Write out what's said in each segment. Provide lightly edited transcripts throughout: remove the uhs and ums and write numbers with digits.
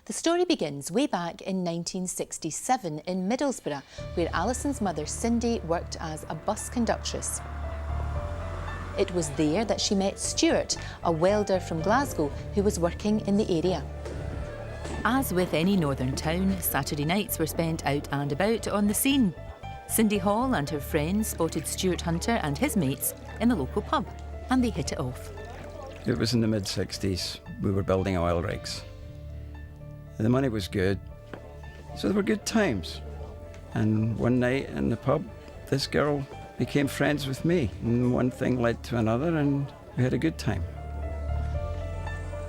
The story begins way back in 1967 in Middlesbrough, where Alison's mother Cindy worked as a bus conductress. It was there that she met Stuart, a welder from Glasgow who was working in the area. As with any northern town, Saturday nights were spent out and about on the scene. Cindy Hall and her friends spotted Stuart Hunter and his mates in the local pub, and they hit it off. It was in the mid-60s. We were building oil rigs. The money was good, so there were good times. And one night in the pub, this girl became friends with me, and one thing led to another, and we had a good time.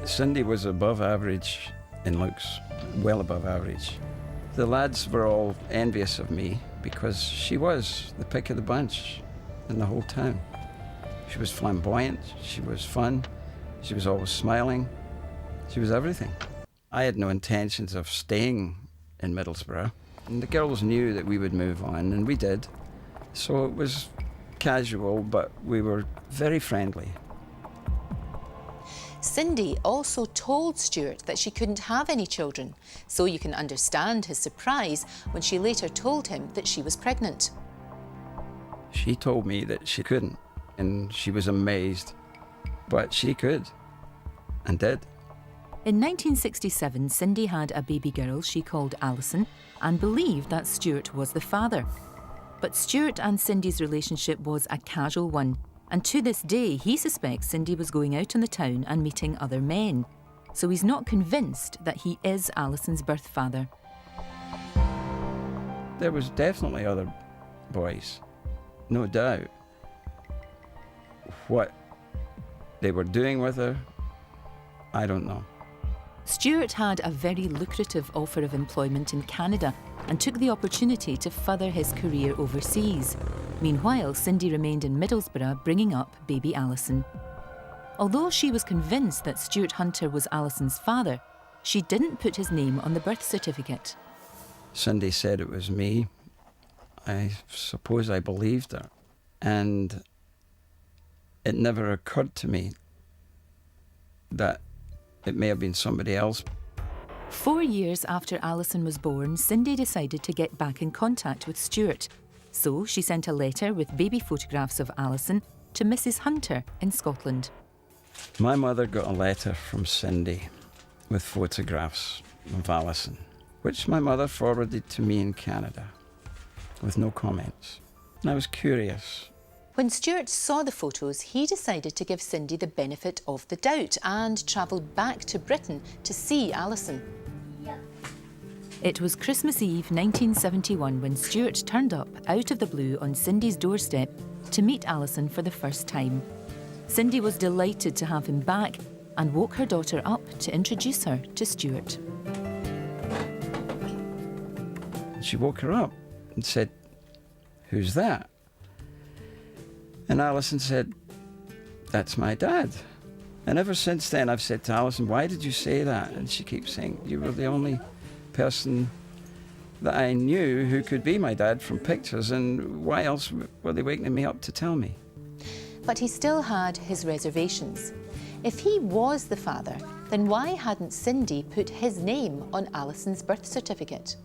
Cindy was above average in looks, well above average. The lads were all envious of me because she was the pick of the bunch in the whole town. She was flamboyant, she was fun, she was always smiling, she was everything. I had no intentions of staying in Middlesbrough, and the girls knew that we would move on, and we did. So it was casual, but we were very friendly. Cindy also told Stuart that she couldn't have any children, so you can understand his surprise when she later told him that she was pregnant. She told me that she couldn't, and she was amazed, but she could, and did. In 1967, Cindy had a baby girl she called Alison and believed that Stuart was the father. But Stuart and Cindy's relationship was a casual one, and to this day he suspects Cindy was going out in the town and meeting other men. So he's not convinced that he is Alison's birth father. There was definitely other boys, no doubt. What they were doing with her, I don't know. Stuart had a very lucrative offer of employment in Canada and took the opportunity to further his career overseas. Meanwhile, Cindy remained in Middlesbrough bringing up baby Alison. Although she was convinced that Stuart Hunter was Alison's father, she didn't put his name on the birth certificate. Cindy said it was me. I suppose I believed her. And it never occurred to me that it may have been somebody else. 4 years after Alison was born, Cindy decided to get back in contact with Stuart. So she sent a letter with baby photographs of Alison to Mrs. Hunter in Scotland. My mother got a letter from Cindy with photographs of Alison, which my mother forwarded to me in Canada with no comments. And I was curious. When Stuart saw the photos, he decided to give Cindy the benefit of the doubt and travelled back to Britain to see Alison. It was Christmas Eve 1971 when Stuart turned up out of the blue on Cindy's doorstep to meet Alison for the first time. Cindy was delighted to have him back and woke her daughter up to introduce her to Stuart. She woke her up and said, "Who's that?" And Alison said, "That's my dad." And ever since then I've said to Alison, "Why did you say that?" And she keeps saying, "You were the only person that I knew who could be my dad from pictures, and why else were they waking me up to tell me?" But he still had his reservations. If he was the father, then why hadn't Cindy put his name on Alison's birth certificate?